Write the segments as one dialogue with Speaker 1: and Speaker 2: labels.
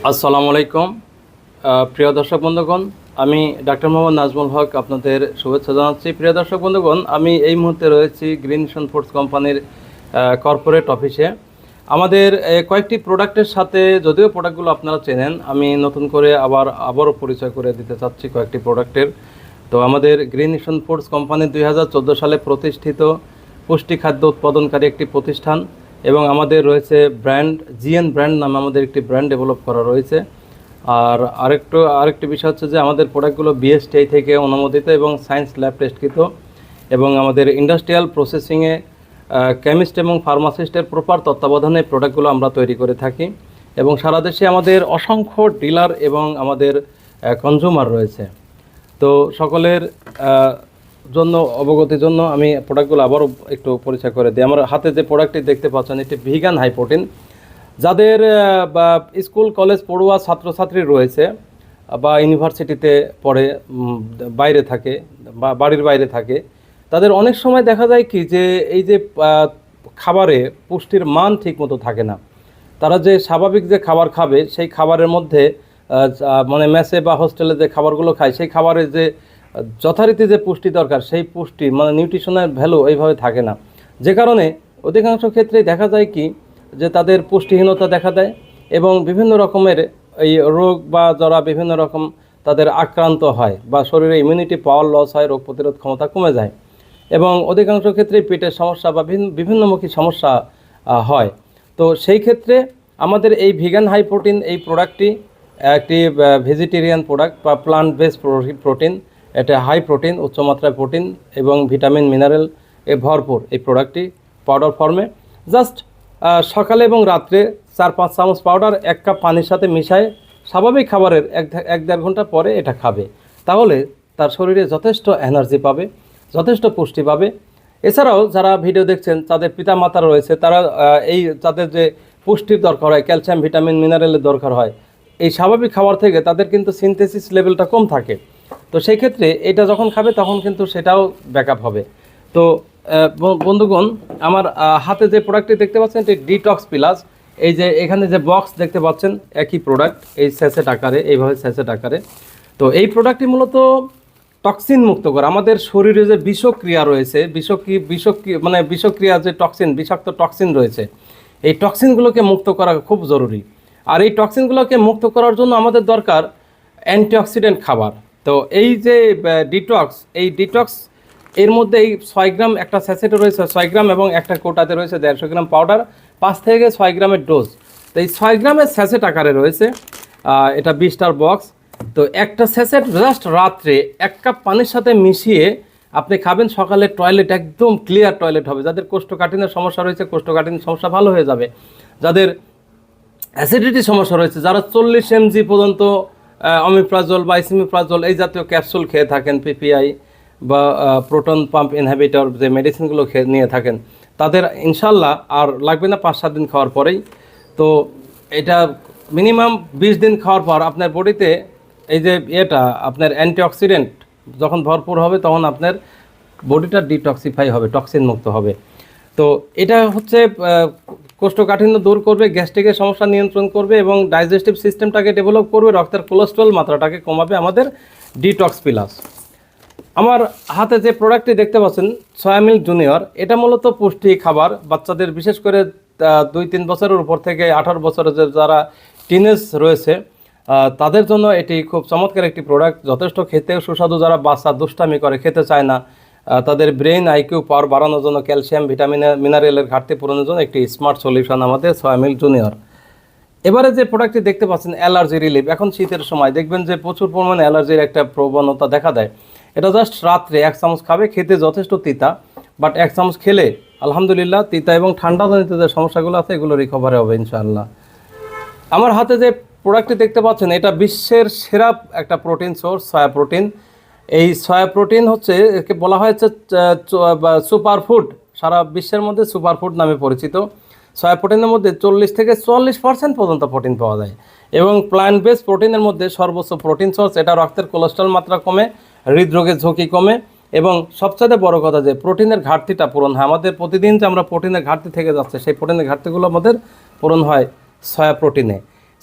Speaker 1: আসসালামু আলাইকুম। প্রিয় দর্শক বন্ধুগণ, আমি ডাক্তার মোহাম্মদ নাজমুল হক আপনাদের শুভেচ্ছা জানাচ্ছি। প্রিয় দর্শক বন্ধুগণ, আমি এই মুহূর্তে রয়েছি গ্রিন মিশন ফুডস কোম্পানির কর্পোরেট অফিসে। আমাদের কয়েকটি প্রোডাক্টের সাথে, যদিও প্রোডাক্টগুলো আপনারা চেনেন, আমি নতুন করে আবারও পরিচয় করে দিতে চাচ্ছি কয়েকটি প্রোডাক্টের। তো আমাদের গ্রিন মিশন ফুডস কোম্পানি 2014 সালে প্রতিষ্ঠিত পুষ্টি খাদ্য উৎপাদনকারী একটি প্রতিষ্ঠান, এবং আমাদের রয়েছে ব্র্যান্ড জিএন ব্র্যান্ড নামে আমাদের একটি ব্র্যান্ড ডেভেলপ করা রয়েছে। আর আরেকটি বিষয় হচ্ছে যে আমাদের প্রোডাক্টগুলো বিএসটিআই থেকে অনুমোদিত এবং সায়েন্স ল্যাব টেস্টকৃত, এবং আমাদের ইন্ডাস্ট্রিয়াল প্রসেসিংয়ে কেমিস্ট এবং ফার্মাসিস্টের প্রপার তত্ত্বাবধানে প্রোডাক্টগুলো আমরা তৈরি করে থাকি। এবং সারা দেশে আমাদের অসংখ্য ডিলার এবং আমাদের কনজিউমার রয়েছে। তো সকলের জন্য অবগতির জন্য আমি প্রোডাক্টগুলো আবারও একটু পরিচয় করে দিই। আমার হাতে যে প্রোডাক্টটি দেখতে পাচ্ছেন, এটি ভিগান হাই প্রোটিন। যাদের বা স্কুল কলেজ পড়ুয়া ছাত্রছাত্রী রয়েছে বা ইউনিভার্সিটিতে পড়ে, বাইরে থাকে বা বাড়ির বাইরে থাকে, তাদের অনেক সময় দেখা যায় কি যে এই যে খাবারে পুষ্টির মান ঠিকমতো থাকে না। তারা যে স্বাভাবিক যে খাবার খাবে, সেই খাবারের মধ্যে মানে মেসে বা হোস্টেলে যে খাবারগুলো খায়, সেই খাবারের যে যথারীতি যে পুষ্টি দরকার, সেই পুষ্টি মানে নিউট্রিশনের ভ্যালু এইভাবে থাকে না। যে কারণে অধিকাংশ ক্ষেত্রেই দেখা যায় কি যে তাদের পুষ্টিহীনতা দেখা দেয়, এবং বিভিন্ন রকমের এই রোগ বা যারা বিভিন্ন রকম তাদের আক্রান্ত হয়, বা শরীরে ইমিউনিটি পাওয়ার লস হয়, রোগ প্রতিরোধ ক্ষমতা কমে যায়, এবং অধিকাংশ ক্ষেত্রেই পেটের সমস্যা বা বিভিন্নমুখী সমস্যা হয়। তো সেই ক্ষেত্রে আমাদের এই ভিগান হাই প্রোটিন এই প্রোডাক্টটি একটি ভেজিটেরিয়ান প্রোডাক্ট বা প্লান্ট বেসড প্রোটিন। এটা হাই প্রোটিন, উচ্চমাত্রায় প্রোটিন এবং ভিটামিন মিনারেল এ ভরপুর এই প্রোডাক্টটি পাউডার ফর্মে। জাস্ট সকালে এবং রাত্রে 4-5 চামচ পাউডার 1 কাপ পানির সাথে মিশায় স্বাভাবিক খাবারের 1-1.5 ঘন্টা পরে এটা খাবে, তাহলে তার শরীরে যথেষ্ট এনার্জি পাবে, যথেষ্ট পুষ্টি পাবে। এছাড়াও যারা ভিডিও দেখছেন, তাদের পিতামাতা রয়েছে, তারা তাদের যে পুষ্টির দরকার হয়, ক্যালসিয়াম ভিটামিন মিনারেলের দরকার হয়, এই স্বাভাবিক খাবার থেকে তাদের কিন্তু সিনথেসিস লেভেলটা কম থাকে। তো সেই ক্ষেত্রে এটা যখন খাবে তখন কিন্তু সেটাও ব্যাকআপ হবে। তো বন্ধুগণ, আমার হাতে যে প্রোডাক্টটি দেখতে পাচ্ছেন, এটি ডিটক্স প্লাস। এই যে এখানে যে বক্স দেখতে পাচ্ছেন, একই প্রোডাক্ট, এই স্যাসেট আকারে, এইভাবে স্যাসেট আকারে। তো এই প্রোডাক্টটি মূলত টক্সিন মুক্ত করে আমাদের শরীরে যে বিষক্রিয়া রয়েছে, মানে বিষক্রিয়া যে টক্সিন, বিষাক্ত টক্সিন রয়েছে, এই টক্সিনগুলোকে মুক্ত করা খুব জরুরি। আর এই টক্সিনগুলোকে মুক্ত করার জন্য আমাদের দরকার অ্যান্টিঅক্সিডেন্ট খাবার। তো এই যে ডিটক্স, এই ডিটক্স এর মধ্যে এই 6 গ্রাম একটা স্যাসেটে রয়েছে 6 গ্রাম, এবং একটা কোটাতে রয়েছে 150 গ্রাম পাউডার, 5 থেকে 6 গ্রামের ডোজ। তো এই 6 গ্রামের স্যাসেট আকারে রয়েছে, এটা 20টার বক্স। তো একটা স্যাসেট জাস্ট রাত্রে 1 কাপ পানির সাথে মিশিয়ে আপনি খাবেন, সকালে টয়লেট একদম ক্লিয়ার টয়লেট হবে। যাদের কোষ্ঠকাঠিন্যের সমস্যা রয়েছে, কোষ্ঠকাঠিন্য সমস্যা ভালো হয়ে যাবে। যাদের অ্যাসিডিটি সমস্যা রয়েছে, যারা 40 mg পর্যন্ত অমিপ্রাজল বা আইসিমিপ্রাজল এই জাতীয় ক্যাপসুল খেয়ে থাকেন, পিপিআই বা প্রোটন পাম্প ইনহিবিটর যে মেডিসিনগুলো নিয়ে থাকেন, তাদের ইনশাল্লাহ আর লাগবে না 5-7 দিন খাওয়ার পরেই। তো এটা মিনিমাম 20 দিন খাওয়ার পর আপনার বডিতে এই যে আপনার অ্যান্টিঅক্সিডেন্ট যখন ভরপুর হবে, তখন আপনার বডিটা ডিটক্সিফাই হবে, টক্সিন মুক্ত হবে। তো এটা হচ্ছে কোষ্ঠকাঠিন্য দূর করবে, গ্যাস্ট্রিকের সমস্যা নিয়ন্ত্রণ করবে, এবং ডাইজেস্টিভ সিস্টেমটাকে ডেভেলপ করবে, রক্তের কোলেস্ট্রল মাত্রাটাকে কমাবে আমাদের ডিটক্স প্লাস। আমার হাতে যে প্রোডাক্টটি দেখতে পাচ্ছেন, সয়া মিল্ক জুনিয়র, এটা মূলত পুষ্টি খাবার। বাচ্চাদের, বিশেষ করে 2-3 বছরের উপর থেকে 18 বছরের যারা টিনেজ রয়েছে, তাদের জন্য এটি খুব চমৎকার একটি প্রোডাক্ট। যথেষ্ট খেতে সুস্বাদু। যারা বাচ্চা দুষ্টামি করে, খেতে চায় না, তাদের ব্রেন আইকিউ পাওয়ার বাড়ানোর জন্য, ক্যালসিয়াম ভিটামিন মিনারেলের ঘাটতি পূরণের জন্য একটি স্মার্ট সলিউশন আমাদের সয়া মিল্ক জুনিয়র। এবারে যে প্রোডাক্টটি দেখতে পাচ্ছেন, অ্যালার্জি রিলিফ। এখন শীতের সময় দেখবেন যে প্রচুর পরিমাণে অ্যালার্জির একটা প্রবণতা দেখা দেয়। এটা জাস্ট রাত্রে 1 চামচ খাবে, খেতে যথেষ্ট তিতা, বাট 1 চামচ খেলে আলহামদুলিল্লাহ তিতা এবং ঠান্ডাজনিত যে সমস্যাগুলো আছে এগুলো রিকভারি হবে ইনশাআল্লাহ। আমার হাতে যে প্রোডাক্টটি দেখতে পাচ্ছেন, এটা বিশ্বের সেরা একটা প্রোটিন সোর্স, সয়া প্রোটিন। এই সয়া প্রোটিন হচ্ছে, একে বলা হয়েছে সুপারফুড, সারা বিশ্বের মধ্যে সুপারফুড নামে পরিচিত। সয়া প্রোটিনের মধ্যে 40 থেকে 44% পর্যন্ত প্রোটিন পাওয়া যায়, এবং প্ল্যান্ট বেসড প্রোটিনের মধ্যে সর্বোচ্চ প্রোটিন সোর্স। এটা রক্তের কোলেস্ট্রল মাত্রা কমে, হৃদরোগের ঝুঁকি কমে, এবং সবচেয়ে বড় কথা যে প্রোটিনের ঘাটতিটা পূরণ হয়। আমাদের প্রতিদিন যে আমরা প্রোটিনের ঘাটতি থেকে যাচ্ছে, সেই প্রোটিনের ঘাটতিগুলো আমাদের পূরণ হয় সয়া প্রোটিনে।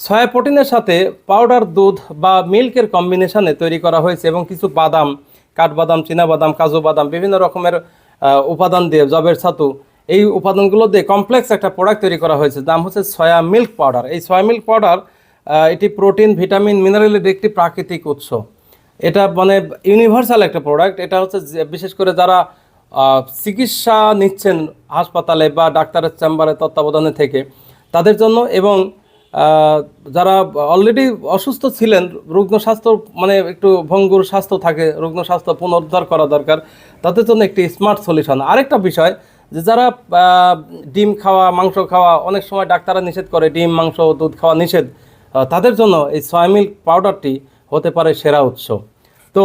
Speaker 1: সয়া প্রোটিনের সাথে পাউডার দুধ বা মিল্কের কম্বিনেশনে তৈরি করা হয়েছে এবং কিছু বাদাম, কাঠবাদাম, চীনাবাদাম, কাজু বাদাম, বিভিন্ন রকমের উপাদান দিয়ে, জবের ছাতু, এই উপাদানগুলো দিয়ে কমপ্লেক্স একটা প্রোডাক্ট তৈরি করা হয়েছে, নাম হচ্ছে সয়া মিল্ক পাউডার। এই সয়া মিল্ক পাউডার এটি প্রোটিন, ভিটামিন, মিনারেলের একটি প্রাকৃতিক উৎস। এটা মানে ইউনিভার্সাল একটা প্রোডাক্ট। এটা হচ্ছে বিশেষ করে যারা চিকিৎসা নিচ্ছেন হাসপাতালে বা ডাক্তারের চেম্বারে তত্ত্বাবধানে থেকে, তাদের জন্য, এবং যারা অলরেডি অসুস্থ ছিলেন, রুগ্ন স্বাস্থ্য মানে একটু ভঙ্গুর স্বাস্থ্য থাকে, রুগ্ন স্বাস্থ্য পুনরুদ্ধার করা দরকার, তাদের জন্য একটি স্মার্ট সলিউশন। আরেকটা বিষয় যে যারা ডিম খাওয়া, মাংস খাওয়া, অনেক সময় ডাক্তাররা নিষেধ করে ডিম, মাংস, দুধ খাওয়া নিষেধ, তাদের জন্য এই সয়া মিল্ক পাউডারটি হতে পারে সেরা উৎস। তো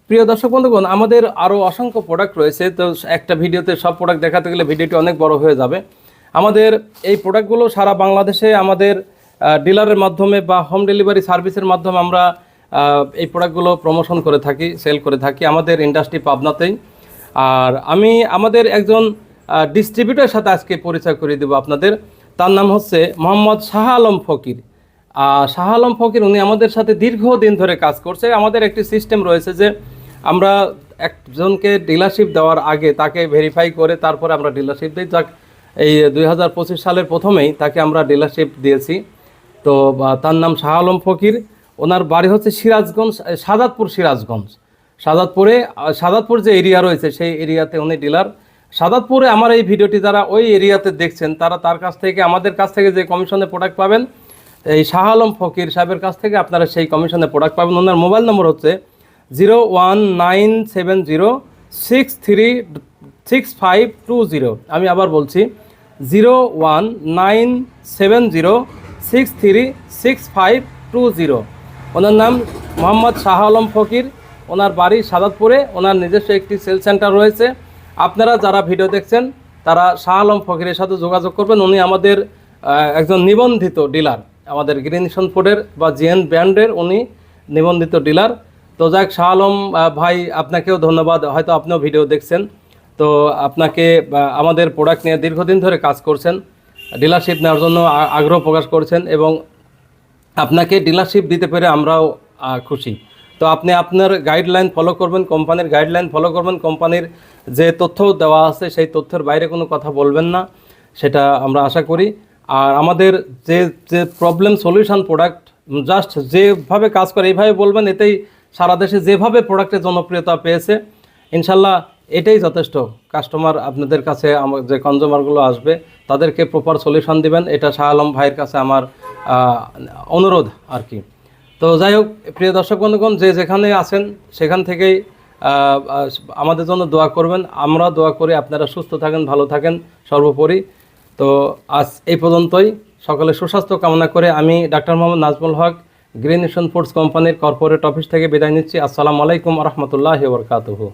Speaker 1: প্রিয় দর্শক বন্ধুগণ, আমাদের আরও অসংখ্য প্রোডাক্ট রয়েছে। তো একটা ভিডিওতে সব প্রোডাক্ট দেখাতে গেলে ভিডিওটি অনেক বড় হয়ে যাবে। আমাদের এই প্রোডাক্টগুলো সারা বাংলাদেশে আমাদের ডিলারের মাধ্যমে বা হোম ডেলিভারি সার্ভিসের মাধ্যমে আমরা এই প্রোডাক্টগুলো প্রমোশন করে থাকি, সেল করে থাকি আমাদের ইন্ডাস্ট্রি পাবনাতেই। আর আমি আমাদের একজন ডিস্ট্রিবিউটরের সাথে আজকে পরিচয় করিয়ে দেবো আপনাদের। তার নাম হচ্ছে মোহাম্মদ শাহ আলম ফকির। শাহ আলম ফকির, উনি আমাদের সাথে দীর্ঘদিন ধরে কাজ করছে। আমাদের একটি সিস্টেম রয়েছে যে আমরা একজনকে ডিলারশিপ দেওয়ার আগে তাকে ভেরিফাই করে তারপরে আমরা ডিলারশিপ দিই। যাক, এই 2025 সালের প্রথমেই তাকে আমরা ডিলারশিপ দিয়েছি। তো তার নাম শাহ আলম ফকির। ওনার বাড়ি হচ্ছে সিরাজগঞ্জ, সাদাতপুর, সিরাজগঞ্জ। সাদাতপুর যে এরিয়া রয়েছে সেই এরিয়াতে উনি ডিলার। সাদাতপুরে আমার এই ভিডিওটি যারা ওই এরিয়াতে দেখছেন, তারা তার কাছ থেকে, আমাদের কাছ থেকে যে কমিশনে প্রোডাক্ট পাবেন, এই শাহ আলম ফকির সাহেবের কাছ থেকে আপনারা সেই কমিশনে প্রোডাক্ট পাবেন। ওনার মোবাইল নম্বর হচ্ছে 01970636520। আমি আবার বলছি 01970636520। ওনার নাম মোহাম্মদ শাহ আলম ফকির। ওনার বাড়ি সাদাতপুরে। ওনার নিজস্ব একটি সেল সেন্টার রয়েছে। আপনারা যারা ভিডিও দেখছেন তারা শাহ আলম ফকিরের সাথে যোগাযোগ করবেন। উনি আমাদের একজন নিবন্ধিত ডিলার, আমাদের গ্রিনসন ফুডের বা জিএন ব্র্যান্ডের উনি নিবন্ধিত ডিলার। তো যাক, শাহ আলম ভাই, আপনাকেও ধন্যবাদ। হয়তো আপনিও ভিডিও দেখছেন। তো আপনাকে আমাদের প্রোডাক্ট নিয়ে দীর্ঘদিন ধরে কাজ করছেন, ডিলারশিপ নেওয়ার জন্য আগ্রহ প্রকাশ করছেন, এবং আপনাকে ডিলারশিপ দিতে পেরে আমরাও খুশি। তো আপনি আপনার গাইডলাইন ফলো করবেন, কোম্পানির গাইডলাইন ফলো করবেন। কোম্পানির যে তথ্য দেওয়া আছে সেই তথ্যের বাইরে কোনো কথা বলবেন না, সেটা আমরা আশা করি। আর আমাদের যে যে প্রবলেম সলিউশন প্রোডাক্ট জাস্ট যেভাবে কাজ করে এইভাবে বলবেন, এতেই সারা দেশে যেভাবে প্রোডাক্টের জনপ্রিয়তা পেয়েছে, ইনশাল্লাহ এটাই যথেষ্ট। কাস্টমার আপনাদের কাছে, আমার যে কনজিউমারগুলো আসবে তাদেরকে প্রপার সলিউশন দিবেন, এটা শাহ আলম ভাইয়ের কাছে আমার অনুরোধ আর কি। তো যাই হোক, প্রিয় দর্শক বন্ধুগণ, যে যেখানে আছেন সেখান থেকেই আমাদের জন্য দোয়া করবেন। আমরা দোয়া করি আপনারা সুস্থ থাকেন, ভালো থাকেন সর্বোপরি। তো আজ এই পর্যন্তই। সকলে সুস্বাস্থ্য কামনা করে আমি ডাক্তার মোহাম্মদ নাজমুল হক, গ্রিন নেশন ফুডস কোম্পানির কর্পোরেট অফিস থেকে বিদায় নিচ্ছি। আসসালামু আলাইকুম রহমতুল্লাহি ওয়া বারাকাতুহু।